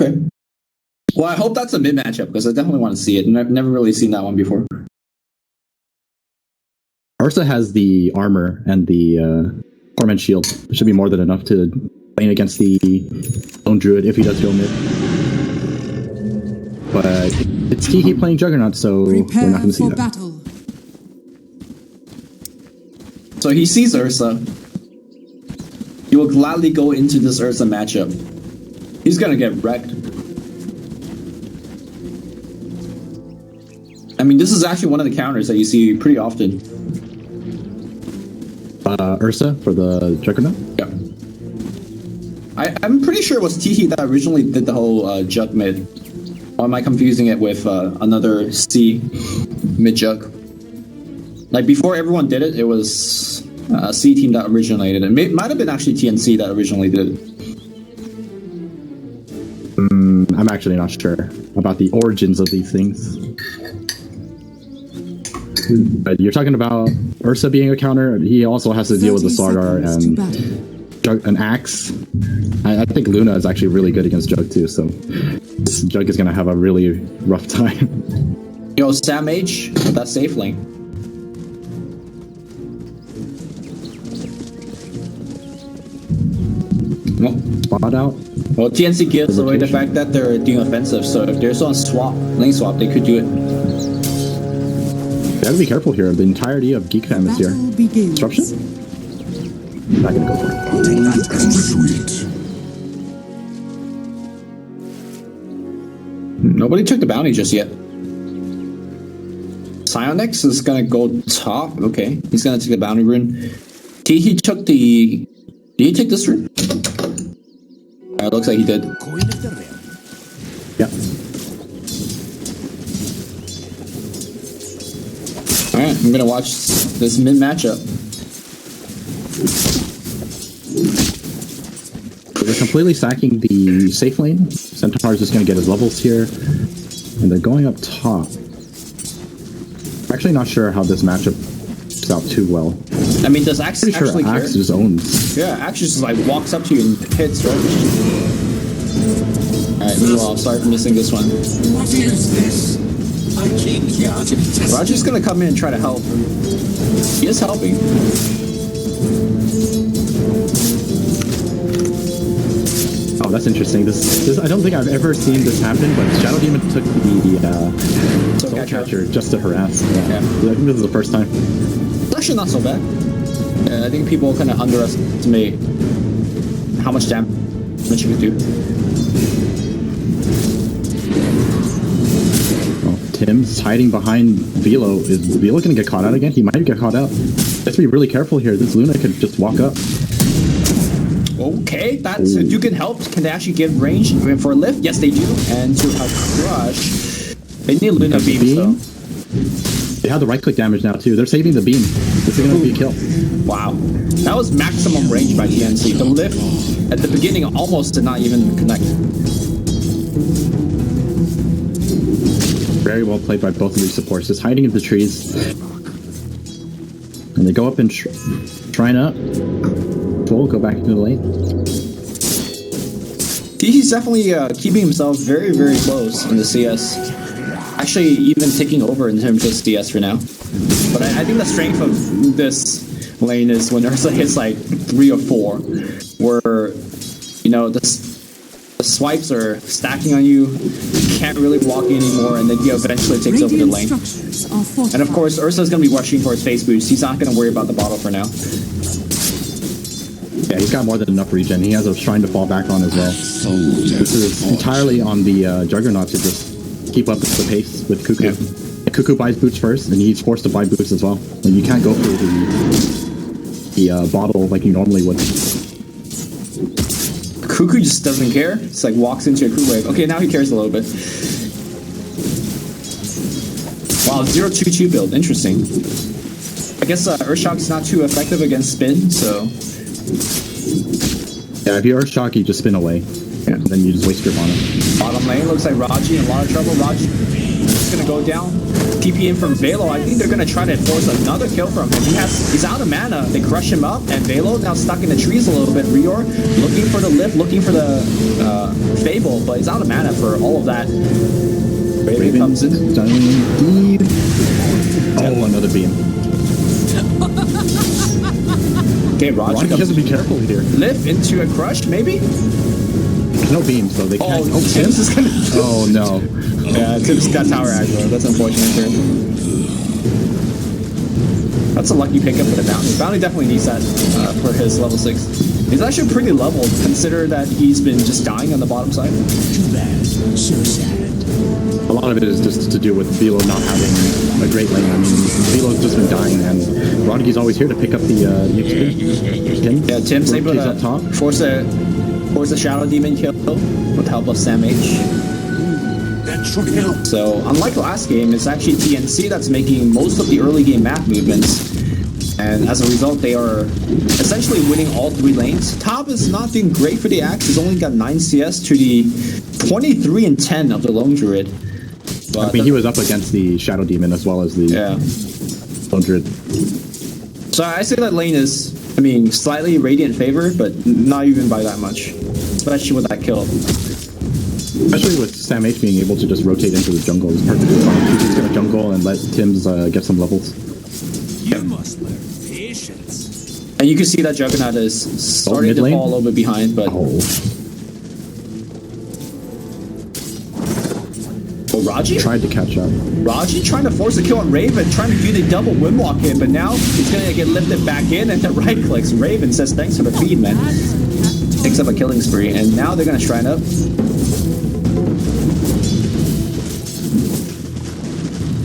Okay. Well, I hope that's a mid matchup because I definitely want to see it, and I've never really seen that one before. Ursa has the armor and the Torment Shield. It should be more than enough to lane against the Lone Druid if he does go mid. But it's Teehee playing Juggernaut, so we're not going to see that. Battle. So he sees Ursa. He will gladly go into this Ursa matchup. He's going to get wrecked. I mean, this is actually one of the counters that you see pretty often. Ursa for the Juggernaut? Yeah. I'm pretty sure it was Teehee that originally did the whole Jug mid. Or am I confusing it with another C mid Jug? Like before everyone did it, it was a C team that originated it. It might have been actually TNC that originally did it. I'm actually not sure about the origins of these things. But you're talking about Ursa being a counter. He also has to deal with the Sargar and an Axe. I think Luna is actually really good against Jug too, so Jug is going to have a really rough time. Yo, Sam H, with that safe lane. Well, spot out. Well, TNC gives away the fact that they're doing offensive, so if there's on lane swap, they could do it. You gotta be careful here. The entirety of GeekFam is here. Disruption? Not gonna go for it. I'll take that and sweet. Nobody took the bounty just yet. Psionics is gonna go top. Okay, he's gonna take the bounty rune. He took the. Did he take this rune? It looks like he did. Yeah. Alright, I'm gonna watch this mid matchup. They're completely sacking the safe lane. Centaur's just gonna get his levels here. And they're going up top. I'm actually not sure how this matchup is out too well. I mean, does Axe actually care? Axe just owns. Yeah, Axe just like walks up to you and hits, right? Alright, meanwhile, sorry for missing this one. What is this? I came here to be tested. Roger's gonna come in and try to help. He is helping. Oh, that's interesting. This I don't think I've ever seen this happen, but Shadow Demon took the Soul Catcher just to harass. Yeah. I think this is the first time. It's actually not so bad. I think people kind of underestimate how much damage you can do. Well, Tim's hiding behind Velo. Is Velo going to get caught out again? He might get caught out. Let's be really careful here. This Luna could just walk up. Okay, that's if you can help. Can they actually give range for a lift? Yes, they do. And to a crush, they need Luna beam. So. They have the right click damage now too. They're saving the beam. This is going to be a kill. Wow, that was maximum range by TNC. The lift at the beginning almost did not even connect. Very well played by both of these supports. Just hiding in the trees, and they go up and trying up. We'll go back into the lane. He's definitely keeping himself very, very close in the CS. Actually, even taking over in terms of CS for now. But I think the strength of this lane is when Ursa hits like 3 or 4, where, you know, the swipes are stacking on you, you can't really walk anymore, and then he eventually takes over the lane. And of course, Ursa's going to be rushing for his face boost. He's not going to worry about the bottle for now. Yeah, he's got more than enough regen. He has a shrine to fall back on as well. This is entirely on the Juggernaut to just keep up the pace with Cuckoo. Yeah. Cuckoo buys boots first, and he's forced to buy boots as well. And you can't go through the bottle like you normally would. Cuckoo just doesn't care. It's like walks into a crew wave. Okay, now he cares a little bit. Wow, 0-2-2 build. Interesting. I guess Earthshock's not too effective against spin, so... Yeah, if you Earthshock, you just spin away. Yeah, and then you just waste your mana. Bottom lane looks like Raji in a lot of trouble. Raji is going to go down. TP in from Velo. I think they're gonna try to force another kill from him. He's out of mana. They crush him up, and Velo now stuck in the trees a little bit. Rior looking for the lift, looking for the Fable, but he's out of mana for all of that. Raven comes in. Deep. Oh, another beam. Okay, Roger has to be careful here. Lift into a crush, maybe? There's no beam, so they can't. Oh, Tim's is gonna. Oh no. Yeah, Tim's got tower aggro. That's unfortunate for him. That's a lucky pickup for the Bounty. Bounty definitely needs that for his level 6. He's actually pretty leveled, consider that he's been just dying on the bottom side. Too bad. So sad. A lot of it is just to do with Velo not having a great lane. I mean, Velo's just been dying, and Rodgi's always here to pick up the XP. Yeah, Tim's able to up top. force a Shadow Demon kill with the help of Sam H. That should help. So, unlike last game, it's actually TNC that's making most of the early game map movements. And as a result, they are essentially winning all 3 lanes. Top is not doing great for the Axe. He's only got 9 CS to the 23 and 10 of the Lone Druid. But I mean, he was up against the Shadow Demon as well as the Lone Druid. So I say that lane is, I mean, slightly Radiant favor, but not even by that much. Especially with that kill. Especially with Sam H being able to just rotate into the jungle. He's perfectly fine. He's going to jungle and let Tim's get some levels. You must learn patience. And you can see that Juggernaut is starting to fall a little bit behind, but... Oh, Raji? Tried to catch up. Raji trying to force a kill on Raven, trying to do the double windwalk in, but now he's going to get lifted back in and then right clicks. Raven says, thanks for the feed, man. Picks up a killing spree, and now they're going to shrine up.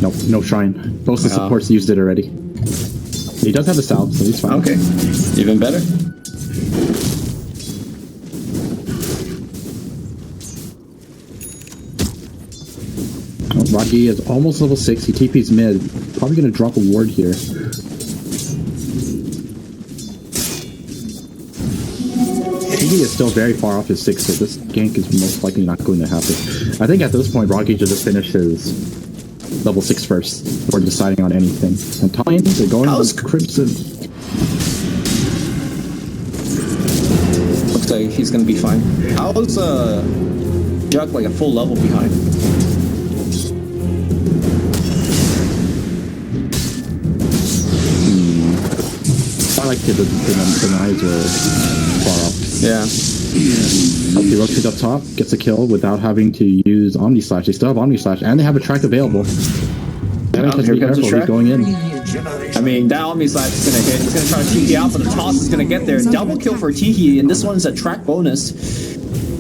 Nope, no shrine. Both the supports used it already. He does have the salve, so he's fine. Okay, even better. Rocky is almost level 6. He TP's mid. Probably going to drop a ward here. He is still very far off his 6, so this gank is most likely not going to happen. I think at this point, Rocky should just finish his level 6 first before deciding on anything. And Tyne, they're going with Crimson. Looks like he's going to be fine. How's Jug like a full level behind? I like the knives are far off. Yeah. He rotates up top, gets a kill without having to use Omni Slash. They still have Omni Slash, and they have a track available. Here comes the track. Going in. I mean, that Omni Slash is going to hit. He's going to try to TP out, but the toss is going to get there. Double kill for Tiki, and this one's a track bonus.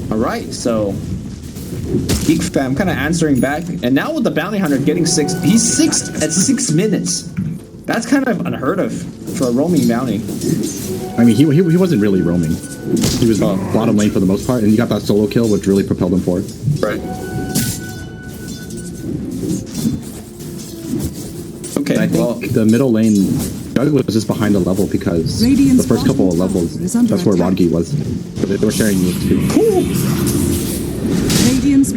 Alright, so... GeekFam kind of answering back. And now with the Bounty Hunter getting 6... He's 6th at 6 minutes. That's kind of unheard of for a roaming bounty. I mean, he wasn't really roaming. He was bottom lane for the most part, and he got that solo kill, which really propelled him forward. Right. Okay, I think the middle lane, Jug was just behind the level because the first couple of levels, that's where Rodgi was. So they were sharing the XP. Cool!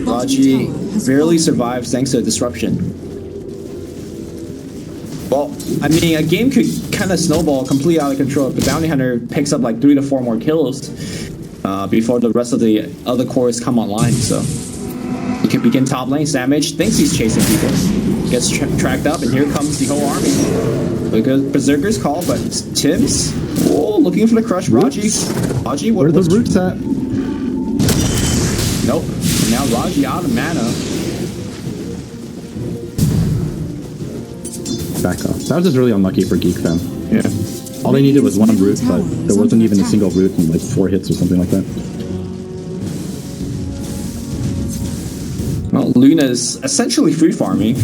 Raji barely survives thanks to a disruption. Well, I mean, a game could kind of snowball completely out of control if the Bounty Hunter picks up like 3 to 4 more kills before the rest of the other cores come online, so... He can begin top lane. Samage thinks he's chasing people. Gets tracked up, and here comes the whole army. Look at Berserker's call, but Tim's looking for the crush. Raji, where are the roots at? Nope. And now Raji out of mana. Back off. That was just really unlucky for GeekFam. Yeah. All they needed was 1 root, but there wasn't even a single root in like 4 hits or something like that. Well, Luna's essentially free farming.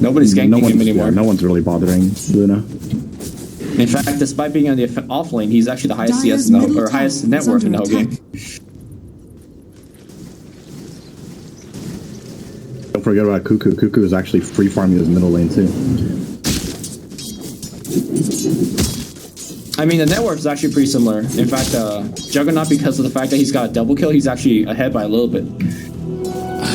Nobody's ganking him anymore. Yeah, no one's really bothering Luna. In fact, despite being on the off lane, he's actually the highest CS in the whole, or highest net worth in the whole game. Don't forget about Cuckoo. Cuckoo is actually free farming his middle lane too. I mean, the net worth is actually pretty similar. In fact, Juggernaut, because of the fact that he's got a double kill, he's actually ahead by a little bit.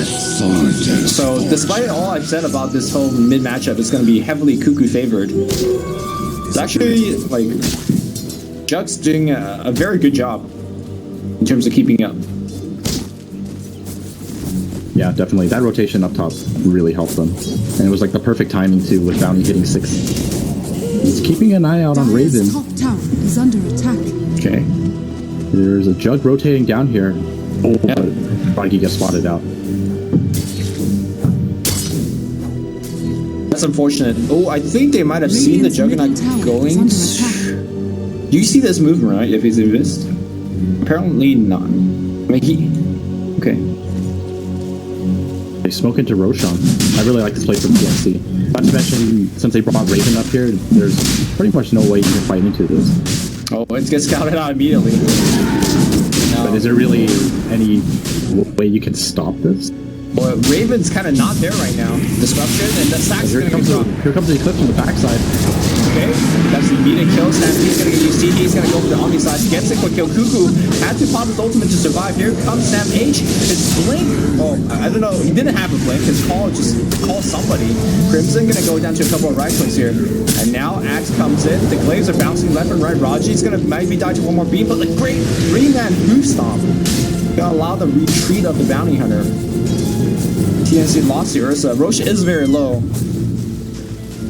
So despite all I've said about this whole mid matchup, it's going to be heavily Cuckoo favored. It's actually like Jug's doing a very good job in terms of keeping up. Yeah, definitely. That rotation up top really helped them. And it was like the perfect timing too, with Bounty hitting 6. He's keeping an eye out on Raven. Top tower is under attack. Okay. There's a Jug rotating down here. Oh, Yeah. but he gets spotted out. That's unfortunate. Oh, I think they might have seen the Juggernaut going. You see this movement, right? If he's invest? Apparently not. I mean, okay. They smoke into Roshan. I really like this play from TNC. Not to mention, since they brought Raven up here, there's pretty much no way you can fight into this. Oh, it gets scouted out immediately. No. But is there really any way you can stop this? Well, Raven's kind of not there right now. Disruption, and the sack's Here going to comes come. the Eclipse on the backside. Okay, that's the immediate kill. Stampy's going to get used. He's going to go for the Omni side. Gets it, quick kill. Cuckoo had to pop his ultimate to survive. Here comes Snap H. His blink. Oh, I don't know. He didn't have a blink. His call just called somebody. Crimson going to go down to a couple of right clicks here. And now Axe comes in. The Glaives are bouncing left and right. Raji's going to maybe die to one more beam, but the great 3-man boost stomp. Going to allow the retreat of the Bounty Hunter. TNC lost the Ursa. Roche is very low,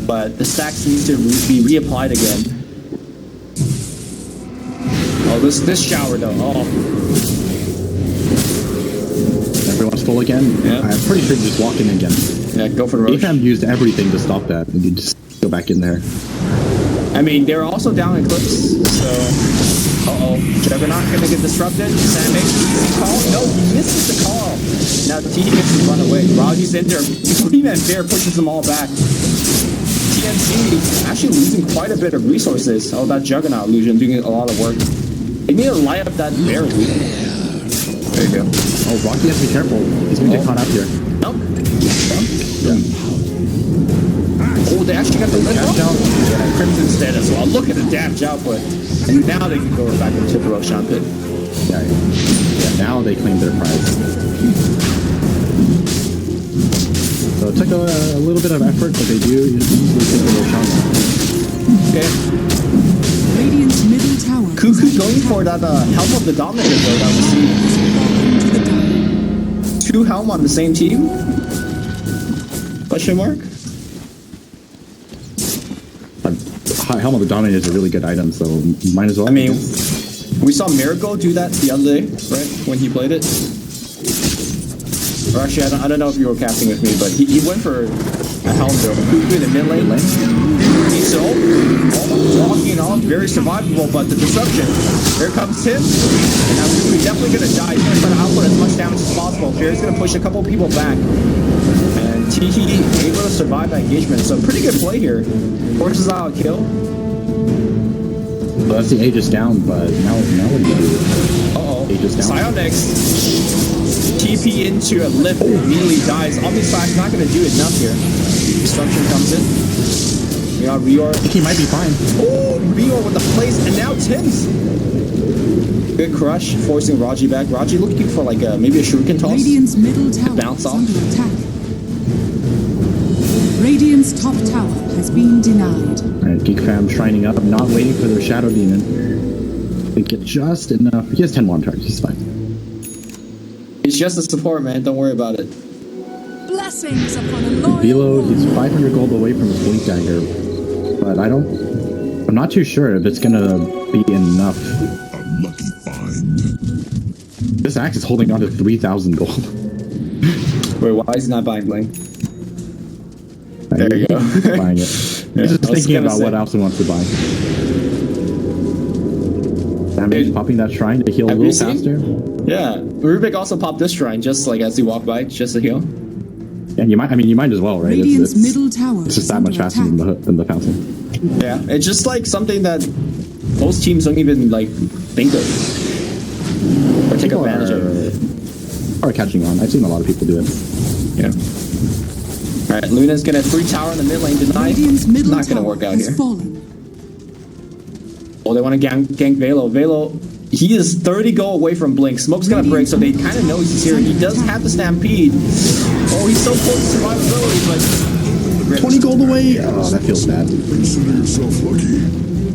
but the stacks needs to be reapplied again. Oh, this shower though. Oh, Everyone's full again. Yeah. I'm pretty sure you just walk in again. yeah, go for the Roche. GeekFam used everything to stop that, and you just go back in there. I mean, they're also down in clips, so. Juggernaut gonna get disrupted. Sam makes an easy call. No, he misses the call. Now T gets to run away. Raji's in there. 3-man bear pushes them all back. TNC actually losing quite a bit of resources. Oh, that Juggernaut illusion doing a lot of work. They need to light up that bear. There you go. Oh, Rocky has to be careful. He's gonna get caught out here. No. Yeah. Oh, they actually got the lift up. Yeah, Crimson's dead as well. Look at the damage output. And now they can go back into the Roshan pit. Yeah, now they claim their prize. So it took a little bit of effort, but they do easily take the Roshan. Okay. Radiant's middle tower. Cuckoo going for that helm of the Dominator though. That was 2 helm on the same team? Question mark? Helm of the Dominator is a really good item, so you might as well. I mean, we saw Miracle do that the other day, right? When he played it. Or actually, I don't know if you were casting with me, but he went for a helm build. Cuckoo in the mid lane. He's so walking off, very survivable, but the disruption. Here comes Tim. And now Cuckoo definitely gonna die. He's gonna try to output as much damage as possible. Fear's gonna push a couple people back. And Teehee able to survive that engagement. So pretty good play here. Forces out a kill. Well, that's the Aegis down, but now what do you do? Uh-oh. Aegis down. Psionics. TP into a lift, immediately dies. Omnisside's not going to do enough here. Destruction comes in. We got Rior. I think he might be fine. Oh, Rior with the plays, and now Tim's. Good crush, forcing Raji back. Raji looking for like maybe a shuriken toss. Radiant's middle tower Bounce is off. under attack. Radiant's top tower has been denied. Alright, GeekFam shining up, not waiting for their Shadow Demon. They get just enough. He has 10 1 charge, he's fine. It's just a support, man. Don't worry about it. Blessings upon a loyal Velo, he's 500 gold away from his Blink Dagger. But I'm not too sure if it's gonna be enough. A lucky find. This axe is holding on to 3,000 gold. Wait, why is he not buying Blink? There you go. Buying it. Yeah, He's just I was thinking gonna about say. what else he wants to buy. Damage, popping that shrine to heal a Have little you seen? faster. Yeah, Rubik also popped this shrine just like as he walked by, just to heal. And you might as well, right? Radiant's middle tower It's just is that much under faster attack. than the fountain. Yeah, it's just like something that most teams don't even like think of or take advantage of. Are catching on. I've seen a lot of people do it. Yeah. All right, Luna's gonna free tower in the mid lane denied. Radiant's middle Not gonna tower work out has here. fallen. Oh, they want to gank Velo. Velo, he is 30 gold away from Blink. Smoke's gonna break, so they kind of know he's here. He does have the Stampede. Oh, he's so close to survivability, but 20 gold away? Oh, that feels bad. Consider yourself lucky.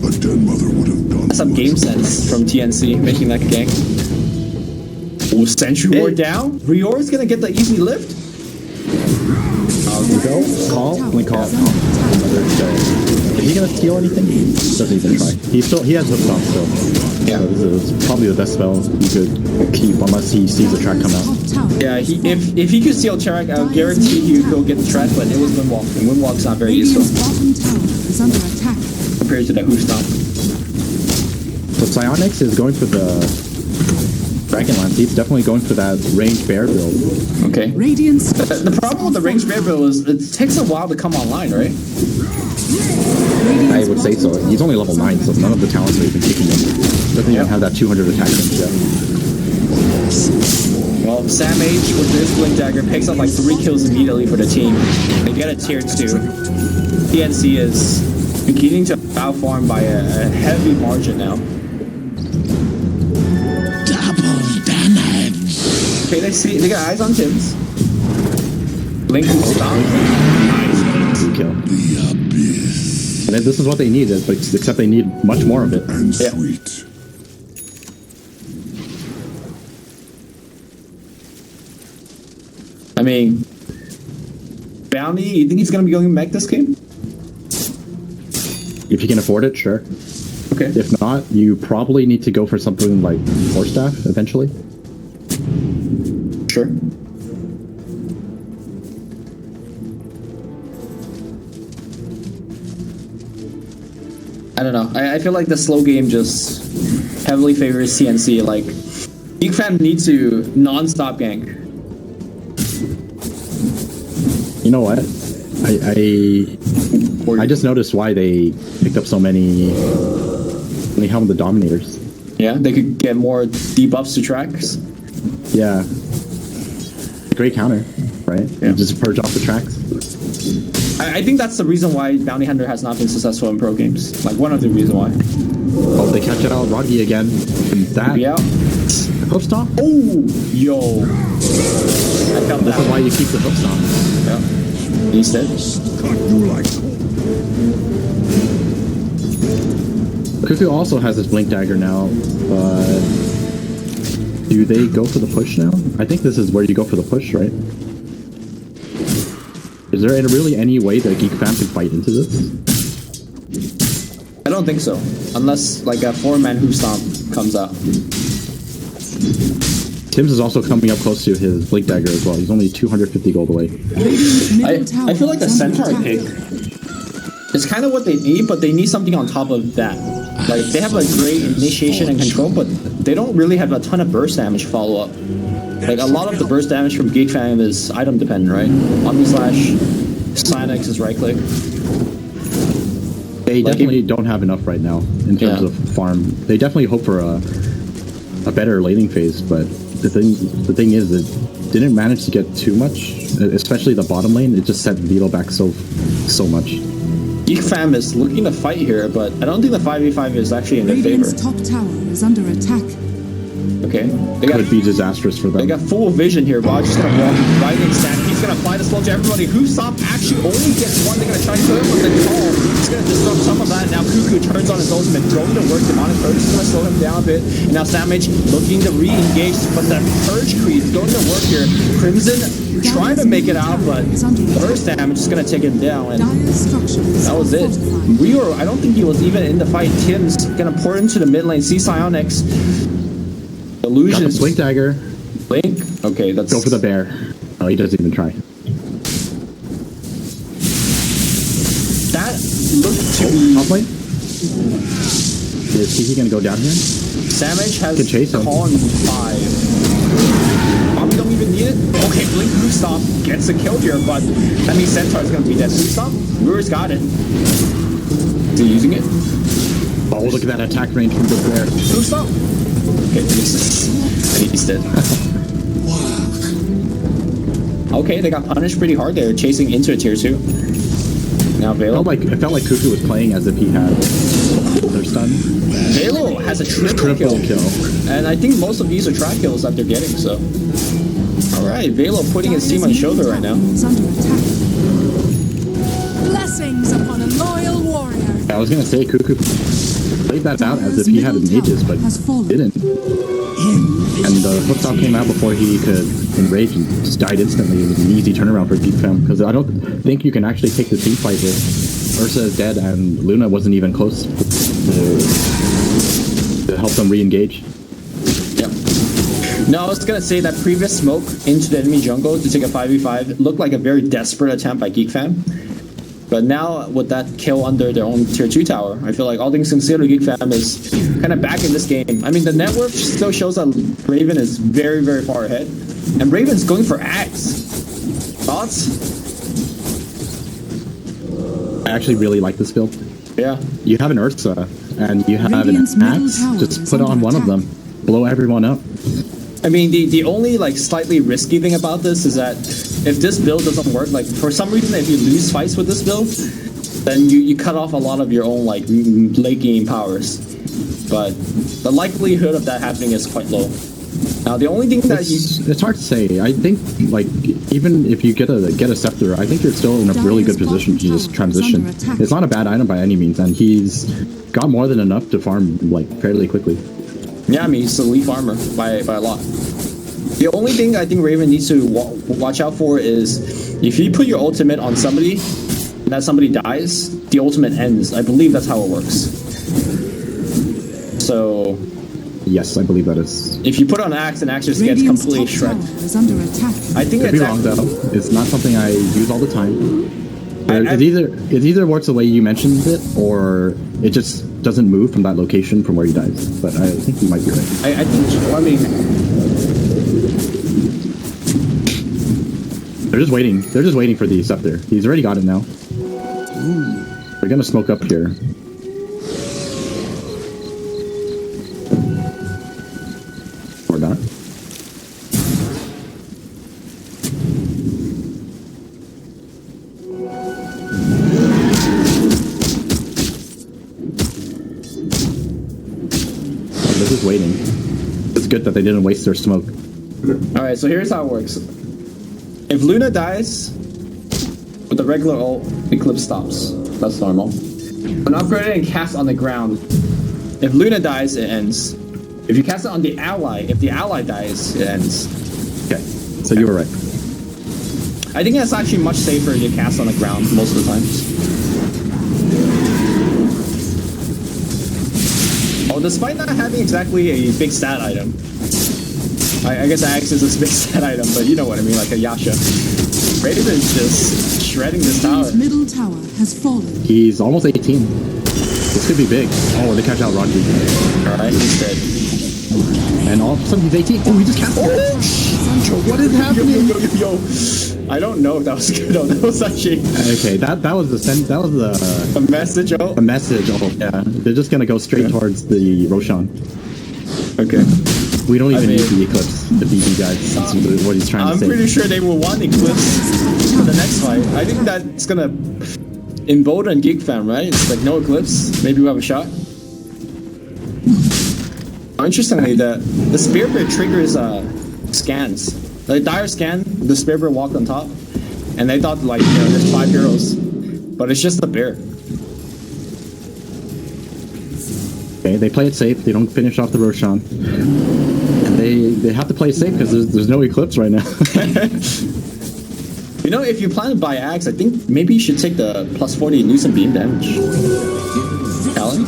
A dead mother would have done. that's some game sense from TNC making that gank. Oh, Sentry Ward down. Rior's gonna get the easy lift. Go. Call. Blink call. Is he gonna steal anything? Doesn't even try. He has hooked on still. Yeah. So this is probably the best spell he could keep unless he sees the track come out. Yeah, if he could steal track, I would guarantee he'll get the track, but it was Windwalk, and Windwalk's not very useful Radiant's bottom tower is under attack. compared to the Who Stomp. So Psyonix is going for the Dragonlance. He's definitely going for that ranged bear build. Okay. Radiant's The problem with the ranged bear build is it takes a while to come online, right? I would say so. He's only level 9, so none of the talents are even kicking him. Doesn't even have that 200 attack range yet. Well, Sam H with this Blink Dagger picks up like 3 kills immediately for the team. They get a tier 2. TNC is beginning to outfarm by a heavy margin now. Double damage. Okay, they got eyes on Tim's. Blink and Stomp. Good kill. And then this is what they need, except they need much more of it. And Yeah. sweet. I mean, Bounty, you think he's gonna be going mech this game? If you can afford it, sure. Okay. If not, you probably need to go for something like Force Staff eventually. Sure. I don't know. I feel like the slow game just heavily favors TNC. Like, GeekFam needs to non-stop gank. You know what? I just noticed why they picked up so many Helm the Dominators. Yeah, they could get more debuffs to tracks. Yeah. Great counter, right? Yeah. You just purge off the tracks. I think that's the reason why Bounty Hunter has not been successful in pro games. Like, one of the reasons why. Oh, they catch it out Rodgy again. And that Yeah. hook stomp? Oh, yo. I felt This is why that. you keep the hook stomp. Yeah. He's dead. Cuckoo also has his Blink Dagger now, but do they go for the push now? I think this is where you go for the push, right? Is there really any way that GeekFam can fight into this? I don't think so. Unless, like, a 4-man Who Stomp comes out. Tim's is also coming up close to his Blink Dagger as well. He's only 250 gold away. Radiant's middle tower I feel like the is under Centaur attack. pick is kind of what they need, but they need something on top of that. Like, they have a great initiation and control, but they don't really have a ton of burst damage follow-up. Like, a lot of the burst damage from GeekFam is item dependent, right? Omni Slash, Silex is right click. They Like, definitely don't have enough right now in terms Yeah. of farm. They definitely hope for a better laning phase, but the thing is, it didn't manage to get too much, especially the bottom lane. It just set Vito back so much. GeekFam is looking to fight here, but I don't think the 5v5 is actually in their favor. Radiant's top tower is under attack. Okay, they got Could be disastrous for They them. got full vision here. Bob's just gonna walk right in stand. He's gonna apply the slow to everybody. Who Stop actually only gets one. They're gonna try to kill him with the call. He's gonna disrupt some of that. Now Cuckoo turns on his ultimate, throwing to work. Demonic Purge is gonna slow him down a bit. And now Samage looking to re-engage, but the Purge creep is going to work here. Crimson trying to make it out, but burst damage is gonna take him down. And Dire structures that was it. fortified. I don't think he was even in the fight. Tim's gonna pour into the mid lane. See Psionics. Got the Illusions. Blink Dagger. Blink? Okay, that's... Go for the bear. Oh, he doesn't even try. That looked to be... Top lane? Is Kiki gonna go down here? Samage has Can chase him. Con 5. Probably don't even need it. Okay, Blink Blue Stop gets a kill here, but that means Centaur's gonna be dead. Blue Stop? Lures got it. Is he using it? Oh, look at that attack range from the bear. Blue Stop? Okay, he's dead. Okay, they got punished pretty hard there, chasing into a tier 2. Now Vale. It felt like Cuckoo was playing as if he had They're stunned. Velo has a triple kill. And I think most of these are trap kills that they're getting, so. Alright, Velo putting his team on shoulder right now. Is under attack. Blessings upon a loyal warrior. I was gonna say Cuckoo played that out as if he had an Aegis, but didn't. And the flip-top came out before he could enrage and just died instantly. It was an easy turnaround for GeekFam, because I don't think you can actually take the team fight here. Ursa is dead and Luna wasn't even close to help them re-engage. Yep. No, I was gonna say that previous smoke into the enemy jungle to take a 5v5 looked like a very desperate attempt by GeekFam. But now, with that kill under their own tier 2 tower, I feel like all things considered, GeekFam is kind of back in this game. I mean, the network still shows that Raven is very, very far ahead. And Raven's going for Axe. Thoughts? I actually really like this build. Yeah. You have an Ursa, and you have Radiant's an middle Axe, tower just is put on under one of attack. them. Blow everyone up. I mean, the only like slightly risky thing about this is that if this build doesn't work, like for some reason if you lose fights with this build, then you cut off a lot of your own like late game powers. But the likelihood of that happening is quite low. Now the only thing that It's hard to say. I think like even if you get a scepter, I think you're still in a really good position to just transition. It's not a bad item by any means, and he's got more than enough to farm like fairly quickly. Yeah, I mean, he's the lead farmer by a lot. The only thing I think Raven needs to watch out for is if you put your ultimate on somebody, and that somebody dies, the ultimate ends. I believe that's how it works. So, Yes, I believe that is. if you put on Axe and Axe just gets Radiant's completely top shredded. tower is under attack. I think Could be it's wrong though. It's not something I use all the time. I- It either works the way you mentioned it, or it just doesn't move from that location from where he dies. But I think you might be right. I think, I mean, They're just waiting. They're just waiting for the scepter. He's already got it now. They're gonna smoke up here. Or not. They're just waiting. It's good that they didn't waste their smoke. alright, so here's how it works. If Luna dies, with the regular ult, Eclipse stops. That's normal. When upgraded and cast on the ground, if Luna dies, it ends. If you cast it on the ally, if the ally dies, it ends. Okay, so you were right. I think that's actually much safer to cast on the ground most of the times. Oh, despite not having exactly a big stat item. I guess Axe is a big stat item, but you know what I mean, like a Yasha. Raven's just shredding this tower. Radiant's middle tower has fallen. He's almost 18. This could be big. Oh, they catch out Rocky. Alright, he's dead. And all of a sudden he's 18. Oh, he just cast it. What is happening? Yo. I don't know if that was good or that was actually Okay, that was the a message. Oh, a message. Oh, yeah. They're just gonna go straight towards the Roshan. okay. We don't even I mean- need the Eclipse, the BB guys. That's what he's trying to I'm say. pretty sure they will want Eclipse for the next fight. I think that's gonna embolden GeekFam, right? It's like no Eclipse, maybe we have a shot. Interestingly, the Spearbird triggers scans. The dire scan, the Spearbird walked on top, and they thought like there's 5 heroes, but it's just a bear. Okay, they play it safe. They don't finish off the Roshan. And they have to play it safe because there's no Eclipse right now. You know, if you plan to buy Axe, I think maybe you should take the plus 40 and do some beam damage. Alan?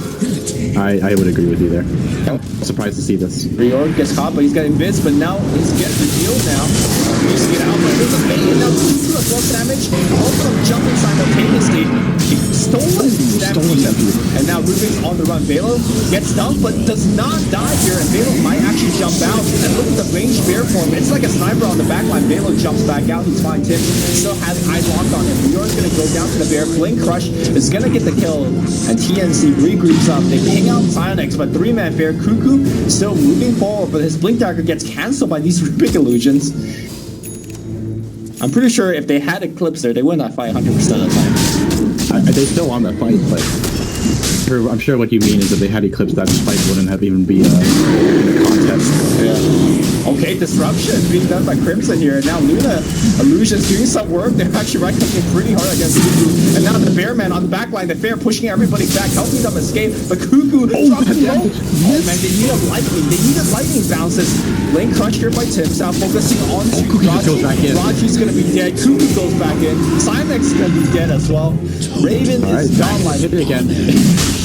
I would agree with you there. I'm surprised to see this. Reorg gets caught, but he's got invis, but now he's getting the deal now. He needs to get out, but there's a bait, and now 2 plus damage. Both of them jumping simultaneously. He stolen Stampede. And now Rubik's on the run. Velo gets stunned, but does not die here, and Velo might actually jump out. And look at the ranged bear form. It's like a sniper on the backline. Velo jumps back out. He's fine. Tim still has eyes locked on him. Reorg's gonna go down to the bear. Flame Crush is gonna get the kill, and TNC regroups up. They ping out Psionex, but 3-man bear Cuckoo still moving forward, but his blink dagger gets cancelled by these Rubik illusions. I'm pretty sure if they had Eclipse there, they would not fight 100% of the time. They still won that fight, but I'm sure what you mean is if they had Eclipse, that fight wouldn't have even be in a contest. Yeah. Okay, disruption being done by Crimson here. And now Luna, Illusion's doing some work. They're actually right clicking pretty hard against Cuckoo. And now the Bearman on the back line, the Fair pushing everybody back, helping them escape. But Cuckoo dropping low. Oh man, they need a lightning. They needed lightning bounces. Lane crushed here by Tips, now focusing on Raji's gonna be dead. Cuckoo goes back in. Simex gonna be dead as well. Raven is gone like hit it again.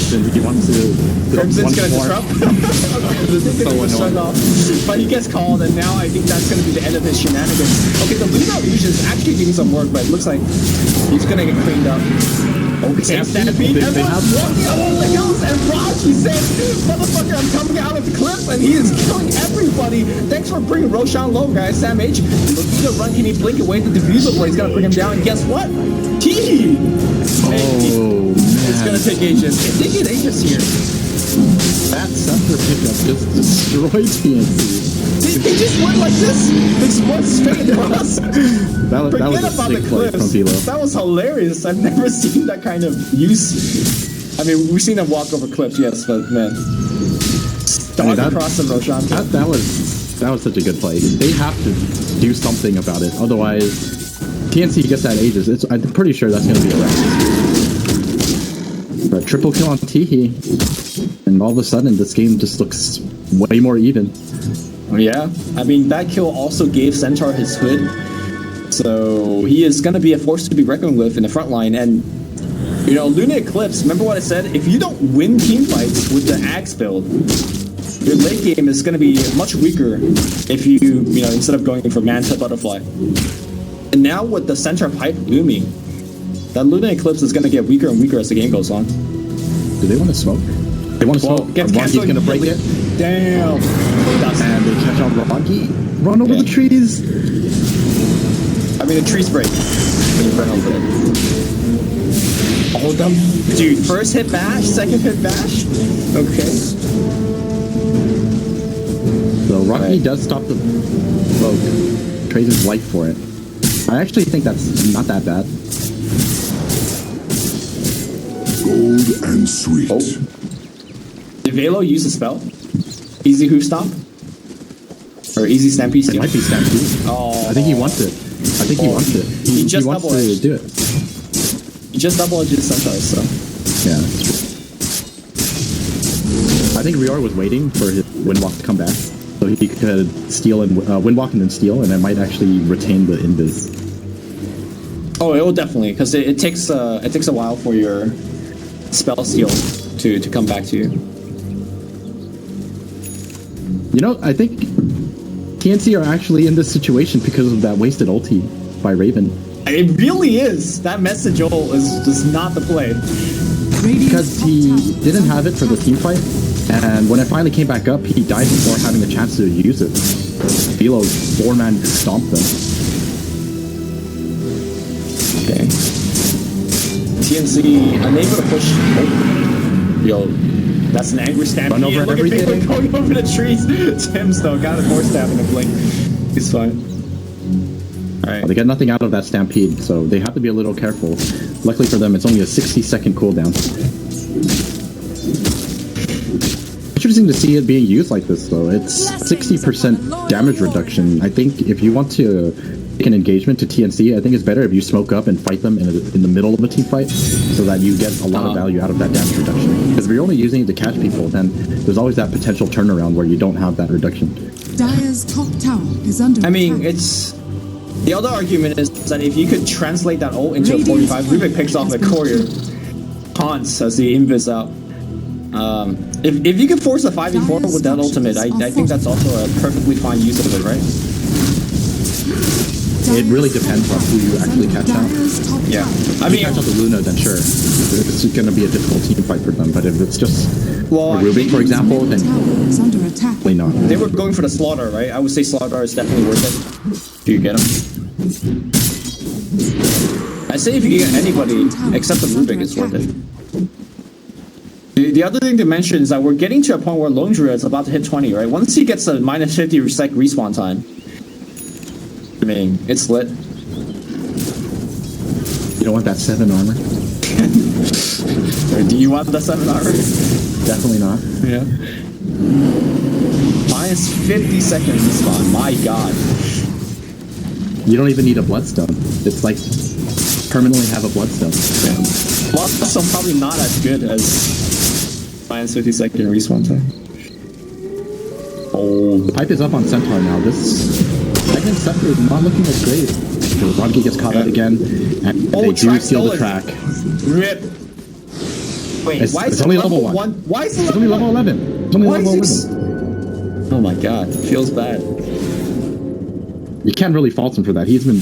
He wants to. Crimson's gonna disrupt. So annoying. But he gets called, and now I think that's gonna be the end of his shenanigans. Okay, the Luna Illusion is actually doing some work, but it looks like he's gonna get cleaned up. Okay, Stampede. Everyone's walking out on the hills, and Raji says, "Motherfucker, I'm coming out of the cliff," and he is killing everybody. Thanks for bringing Roshan low, guys. Sam H looking to run. Can he blink away the diffuser blade? He's gonna bring him down, and guess what? Tee! Oh, it's gonna take ages. It's taking ages here. That scepter pickup just destroyed TNC. They just went like this. They just went straight across. that was a sick play from Velo. That was hilarious. I've never seen that kind of use. I mean, we've seen them walk over cliffs, yes, but man, dog across the Roshan. That was such a good play. They have to do something about it, otherwise TNC gets that ages. I'm pretty sure that's going to be a wreck. But triple kill on Teehee, and all of a sudden this game just looks way more even. Yeah, I mean that kill also gave Centaur his hood, so he is going to be a force to be reckoned with in the front line. And you know, Luna Eclipse, remember what I said? If you don't win team fights with the Axe build, your late game is going to be much weaker if you know, instead of going for Manta Butterfly. And now with the Centaur pipe looming, that Luna Eclipse is going to get weaker and weaker as the game goes on. Do they want to smoke? They want to smoke. Ronki's going to break it. Damn. And they catch on Ronki. Run over the trees. I mean, the trees break when you run over it. Hold them. Dude, first hit bash, second hit bash. Okay. So Ronki does stop the smoke. Trades his life for it. I actually think that's not that bad. Gold and sweet. Oh. Did Velo use a spell? Easy Hoof Stomp? Or Easy Stampede Steal? It might be Stampede. Oh. I think he wants it. I think he wants it. He just wants to do it. He just double-edged his Centaur, so... Yeah, that's true. I think Rior was waiting for his Windwalk to come back, so he could steal and Windwalk and then steal, and it might actually retain the Invis. Oh, it will definitely, because it takes a while for your spell steal to come back to you. You know, I think TNC are actually in this situation because of that wasted ulti by Raven. It really is. That message ult is just not the play. Because he didn't have it for the team fight, and when it finally came back up, he died before having a chance to use it. Velo 4-man stomped them. Okay. TNC unable to push. Oh. Yo, that's an angry stamp. Run over everything. Going over the trees. Tim's though got a more stab in a blink. He's fine. Alright. They get nothing out of that stampede, so they have to be a little careful. Luckily for them, it's only a 60-second cooldown. Interesting to see it being used like this, though. It's 60% damage reduction. I think if you want to take an engagement to TNC, I think it's better if you smoke up and fight them in the middle of a team fight, so that you get a lot of value out of that damage reduction. Because if you're only using it to catch people, then there's always that potential turnaround where you don't have that reduction. Dire's top tower is under I mean, attack. it's... The other argument is that if you could translate that ult into a 45, Rubik picks off a courier. Haunts as the invis out. If you could force a 5v4 with that ultimate, I think that's also a perfectly fine use of it, right? It really depends on who you actually catch out. Yeah. I mean, if you catch out the Luna, then sure. It's going to be a difficult team fight for them, but if it's just a Rubik, for example, then probably not. They were going for the Slaughter, right? I would say Slaughter is definitely worth it. Do you get him? I say if you get anybody except the Rubik, it's worth it. The other thing to mention is that we're getting to a point where Lone Druid is about to hit 20, right? Once he gets a minus 50 sec respawn time, I mean, it's lit. You don't want that 7 armor? Do you want the 7 armor? Definitely not. Yeah. Minus 50 seconds respawn. My god. You don't even need a bloodstone. It's like permanently have a bloodstone. Yeah. Bloodstone probably not as good as minus 50 second respawn time. Oh, The pipe is up on Centaur now. This second sector is not looking as great. Rodkey gets caught out again, and they do steal the track. Rip. Wait, It's, why is it's it only level level 1. Why is it It's only level 11. It's only Why level is 11. Oh my god, feels bad. You can't really fault him for that. He's been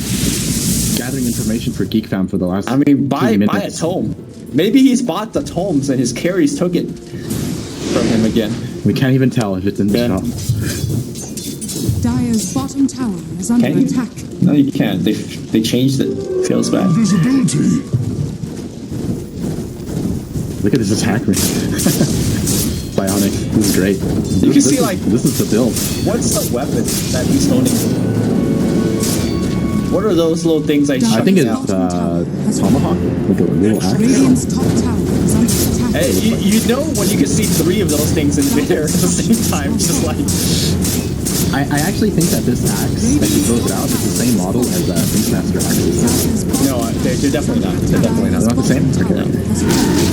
gathering information for GeekFam for the last. I mean, buy a minutes. tome. Maybe he's bought the tomes and his carries took it from him again. We can't even tell if it's in the shop. Dire's bottom tower is under Can you? attack. No, you can't. They changed it. Feels bad. Invisibility. Look at this attack rate. Bionic. This is great. You can see, like, this is the build. what's the weapon that he's holding? What are those little things I I think it's out? Tomahawk, like a little axe. Radiant's top tower is under attack. Hey, you know when you can see 3 of those things in midair at the same time, just like... I actually think that this axe that he throws it out is the same model as Thinkmaster axes. No, they're definitely not. They're definitely They're not. not the same? Okay.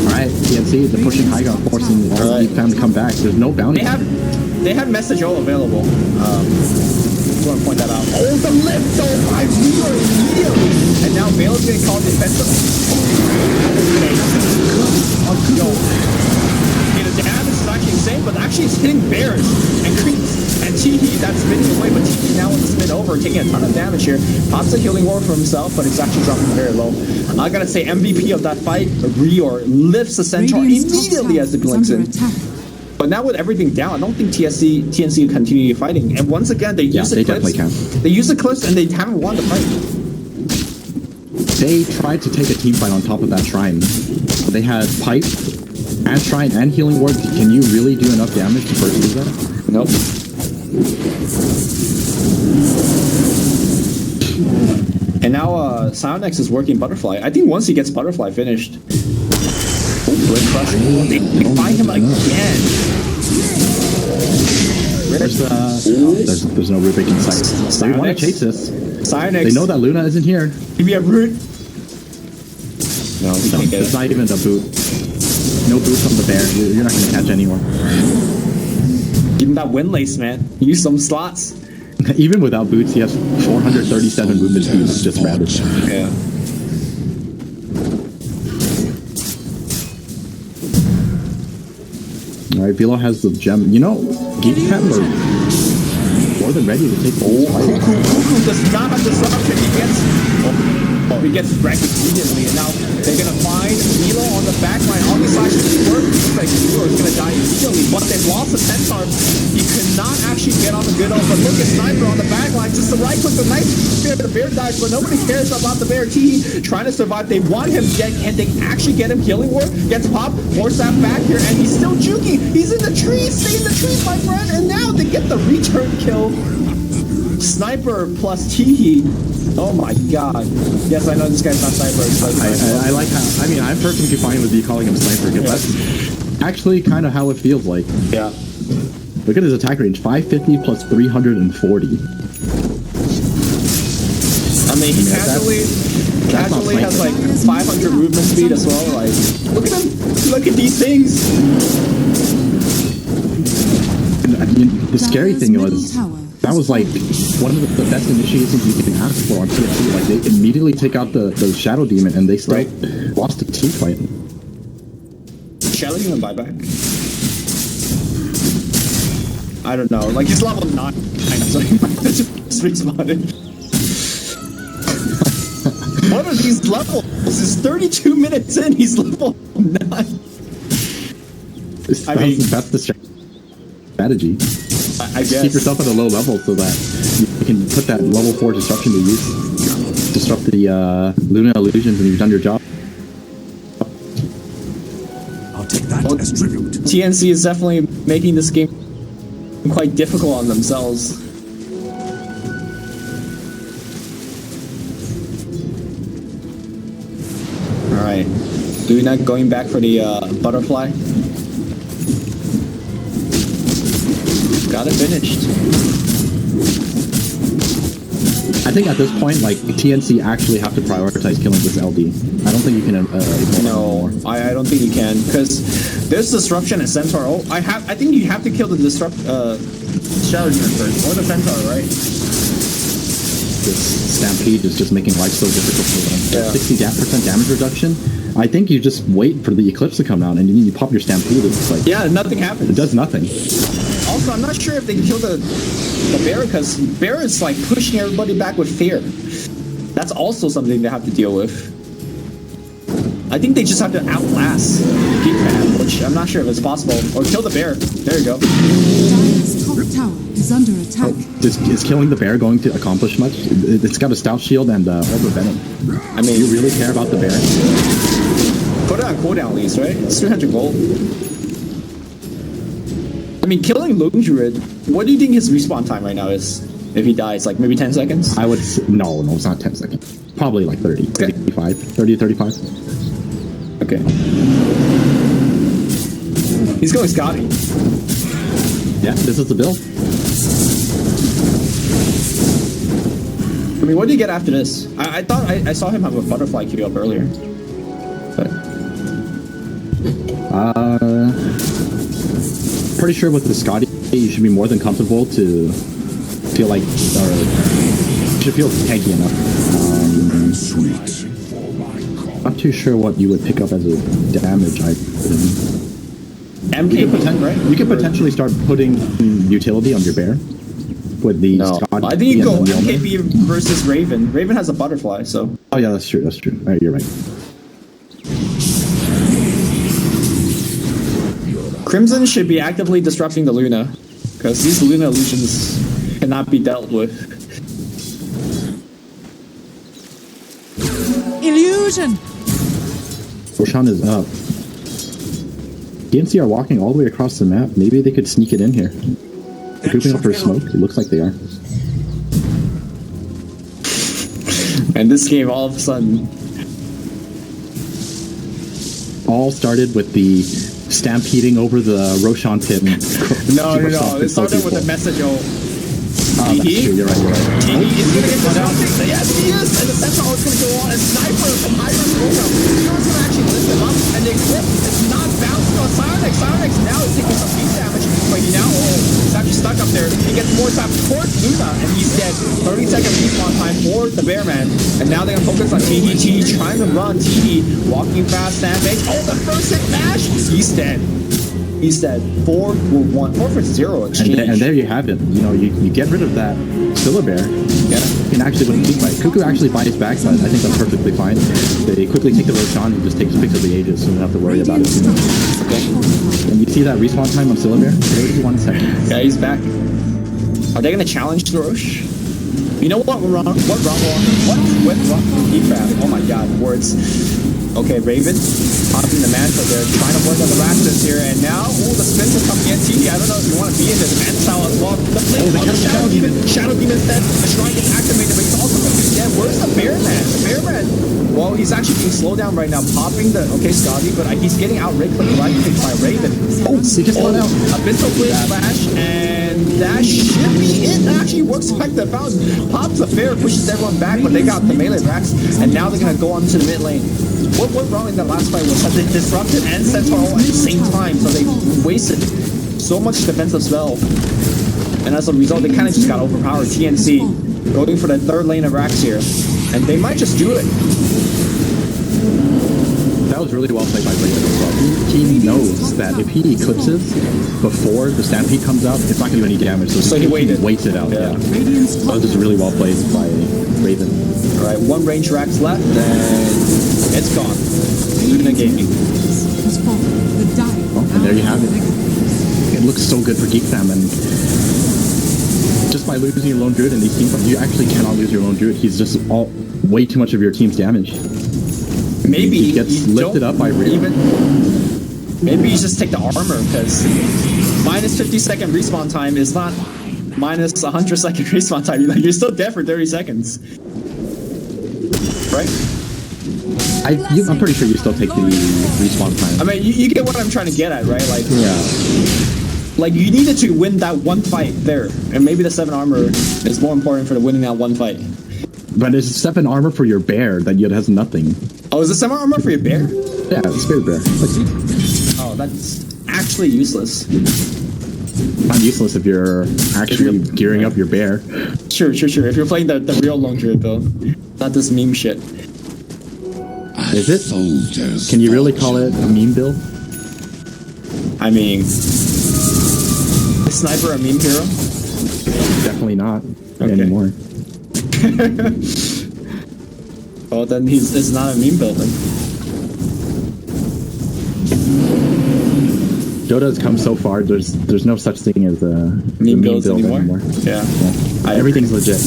Alright, TNC, they're pushing high ground, forcing all Alright. GeekFam to come back. There's no bounty. They have message all available. Just want to point that out. Oh, the lift though by Vito immediately, and now Vale's getting called defensive. Yo, okay, the damage is actually insane, but actually it's hitting bears and creeps. And Chihi, that's spinning away, but Chihi now with the spin over, taking a ton of damage here. Pops a healing ward for himself, but it's actually dropping very low. I gotta say, MVP of that fight, Rior lifts the Centaur Radiant's top immediately tower as it is blinks under in. attack. But now with everything down, I don't think TNC will continue fighting. And once again, they use the they clips. definitely can. They use the clips and they haven't won the fight. They tried to take a team fight on top of that shrine. They had pipe and shrine and healing ward. Can you really do enough damage to first do that? Nope. And now Sionex is working Butterfly. I think once he gets Butterfly finished... Oh, Blade Crush. They find him again. There's no Rubik in sight. They want to chase this. Sionex. They know that Luna isn't here. Give me a root. No, he can't get It's it. not even a boot. No boots on the bear. You're not going to catch anyone. Give him that windlace, man. Use some slots. Even without boots, he has 437 movement speed. It's just ravage. Yeah. Alright, Velo has the gem. You know, GeekFam are more than ready to take the fight. Kuku does not have disruption. He gets wrecked immediately, and now they're gonna find Velo on the back line. All these slashes work. Looks like Velo is gonna die immediately, but they've lost the Centaur. He could not actually get on the good old, but look at Sniper on the back line. Just the right click, the nice spear. The bear dies, but nobody cares about the bear. T trying to survive. They want him dead. Can they actually get him? Healing ward gets popped. Force that back here, and he's still juking. He's in the trees. Stay in the trees, my friend. And now they get the return kill. Sniper plus Teehee. Oh my god. Yes, I know this guy's not Sniper. I like how, I mean, I'm perfectly fine with you calling him Sniper. Yeah. That's actually kind of how it feels like. Yeah. Look at his attack range, 550 plus 340. I mean, he casually has like 500 movement speed as well. Like, look at him. Look at these things. And, I mean, the scary thing was, that was like one of the best initiations you can ask for on TNC. Like, they immediately take out the Shadow Demon and they still lost the team fight. Shadow Demon buyback? I don't know. Like, he's level 9. So he might have just respawned. What are these levels? This is 32 minutes in. He's level 9. That's the strategy. I guess. Keep yourself at a low level so that you can put that level 4 disruption to use. Disrupt the Luna illusions and you've done your job. I'll take that as tribute. TNC is definitely making this game quite difficult on themselves. Alright. Luna going back for the butterfly. Got it finished. I think at this point, like, TNC actually have to prioritize killing this LD. I don't think you can. No, I don't think you can, because there's disruption at Centaur. Oh, I think you have to kill the Shadow Demon first, or the Centaur, right? This Stampede is just making life so difficult for them. Yeah. 60% damage reduction. I think you just wait for the Eclipse to come down, and then you pop your Stampede. It's like, yeah, nothing happens. It does nothing. Also, I'm not sure if they can kill the bear, because bear is like pushing everybody back with fear. That's also something they have to deal with. I think they just have to outlast GeekFam, which I'm not sure if it's possible. Or kill the bear. There you go. Dire's top tower is under attack. Is killing the bear going to accomplish much? It's got a Stout Shield and Orb of Venom. I mean, do you really care about the bear? Put it on cooldown at least, right? It's 300 gold. I mean, killing Lone Druid, what do you think his respawn time right now is? If he dies, like maybe 10 seconds? I would say, no, it's not 10 seconds. Probably like 30, okay. 35, 30 to 35. Okay. He's going Scotty. Yeah, this is the build. I mean, what do you get after this? I thought I saw him have a butterfly queue up earlier. But pretty sure with the Scotty, you should be more than comfortable to feel like, or you should feel tanky enough. Sweet. Not too sure what you would pick up as a damage item. MK, right? You could potentially start putting utility on your bear with the Scotty. I think you go MKB versus Raven. Raven has a butterfly, so. Oh yeah, that's true. That's true. All right, you're right. Crimson should be actively disrupting the Luna, because these Luna illusions cannot be dealt with. Illusion! Roshan is up. TNC are walking all the way across the map. Maybe they could sneak it in here. Grouping up for smoke. It looks like they are. And this game, all of a sudden, all started with the stampeding over the Roshan pit. No. It started with a message of that's true. You're right. He is going to get cut out. Yes, he is. And the Sentinel is going to go on. And Sniper from high-risk program. He's going to actually lift him up. And the Eclipse is not bouncing on Psionics. Psionics now is taking some beat damage. But he now, he's actually stuck up there. He gets more time towards Luna. And he's dead. 30-second respawn time for the Bearman. And now they're going to focus on TD. Trying to run. TD walking fast. Sandbase. Oh, the first hit mash. He's dead. He's dead. 4 for 1. 4 for 0 exchange. And there you have it. You know, you get rid of that Killer Bear. Yeah. You can actually win the team fight. Cuckoo actually buys back, but I think that's perfectly fine. They quickly take the Roshan and just takes picks of the Aegis, so you don't have to worry about it too much. Okay. And you see that respawn time on Killer Bear? 31 seconds. Yeah, he's back. Are they going to challenge the Roche? You know what went wrong? What went wrong? GeekFam. Oh my god, words. Okay, Raven, popping the mantle there, trying to work on the Raptors here, and now, the spins are coming in. TD, I don't know if you want to be in this man style as well. The flame on the Shadow Demon dead. The Shrine gets activated, but he's also going to be dead. Where's the Bearman? The Bearman, well, he's actually being slowed down right now, popping the, Scotty, but he's getting out right-clicked by Raven. He just got out. Abyssal Blade Flash, and that should be it. That actually works like the fountain. Pops the fair, pushes everyone back, but they got the melee racks, and now they're going to go on to the mid lane. What went wrong in that last fight was that they disrupted and Centaur all at the same time, so they wasted so much defensive spell. And as a result, they kind of just got overpowered. TNC going for the third lane of racks here, and they might just do it. That was really well played by Raven as well. He knows that if he eclipses before the Stampede comes out, it's not going to do any damage. So he waits it out. Yeah. That was just really well played by Raven. All right, one range racks left, and it's gone. Luna Gaming. Oh, and there you have it. It looks so good for GeekFam, and just by losing your lone druid in these teams, you actually cannot lose your lone druid. He's just way too much of your team's damage. Maybe he gets lifted up by Raven. Maybe you just take the armor, because minus 50-second respawn time is not minus 100-second respawn time. You're still dead for 30 seconds. Right? I'm pretty sure you still take the respawn time. I mean, you get what I'm trying to get at, right? Like, Yeah. like you needed to win that one fight there, and maybe the 7 armor is more important for winning that one fight. But it's 7 armor for your bear that yet has nothing. Oh, is the 7 armor for your bear? Yeah, it's spirit bear. Oh, that's actually useless. Not useless if you're actually gearing up your bear. Sure. If you're playing the real long druid build, not this meme shit. Is it? Soldiers. Can you really call it a meme build? I mean, is Sniper a meme hero? Definitely not Okay. anymore. Well, then it's not a meme build then. Dota has come so far. There's no such thing as a Meme builds build anymore? Yeah. Everything's legit. It's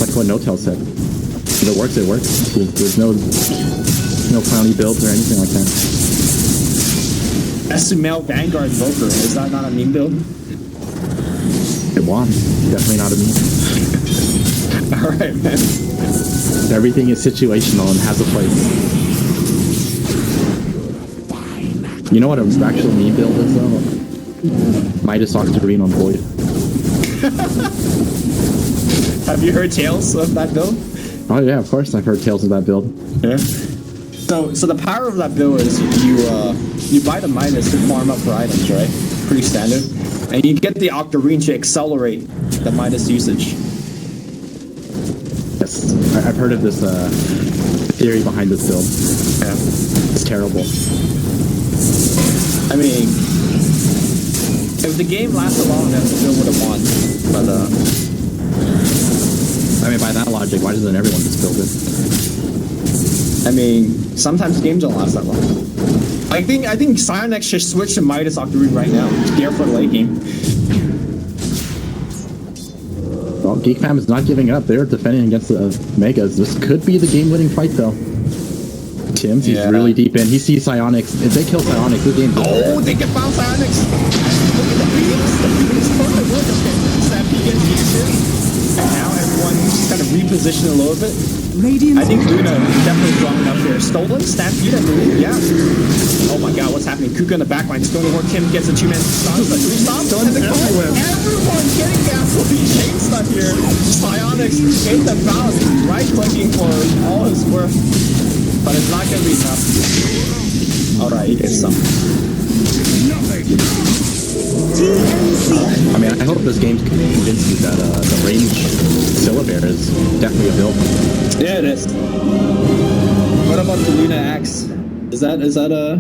like what No-Tail said. If it works, it works. There's no clowny builds or anything like that. Esumel Vanguard Invoker, is that not a meme build? It won. Definitely not a meme. Alright, man. Everything is situational and has a place. You know what an actual meme build is though? Midas Octarine on Void. Have you heard tales of that build? Oh yeah, of course I've heard tales of that build. Yeah. So the power of that build is you buy the Midas to farm up for items, right? Pretty standard. And you get the Octarine to accelerate the Midas usage. Yes, I've heard of this theory behind this build. Yeah. It's terrible. I mean, if the game lasted long enough, the build would have won. But I mean, by that logic, why doesn't everyone just build it? I mean, sometimes games don't last that long. I think Psionex should switch to Midas Octarine right now. Gear for the late game. Well, GeekFam is not giving up. They're defending against the Megas. This could be the game-winning fight, though. Tim's, he's really deep in. He sees Psionics. If they kill Psionics, the game's over. Oh, they can bounce Psionics! Look at the beams! The beams perfect work. Okay, Stampede gets used. And now everyone kind of repositioned a little bit. Radiant I think Luna is definitely strong enough here. Stolen, Stampede, I believe, yeah. Oh my god, what's happening? Kuka in the backline. It's going to work. Tim gets a 2-man stop. But 3 stops and the everyone getting absolutely chain stuck here. Psionics in the bounce, right-clicking for all his worth. But it's not going to be enough. Alright, he gets some. TNC. I mean, I hope this game can convince you that the range Syllabear is definitely a build. Yeah, it is. What about the Luna Axe? Is that a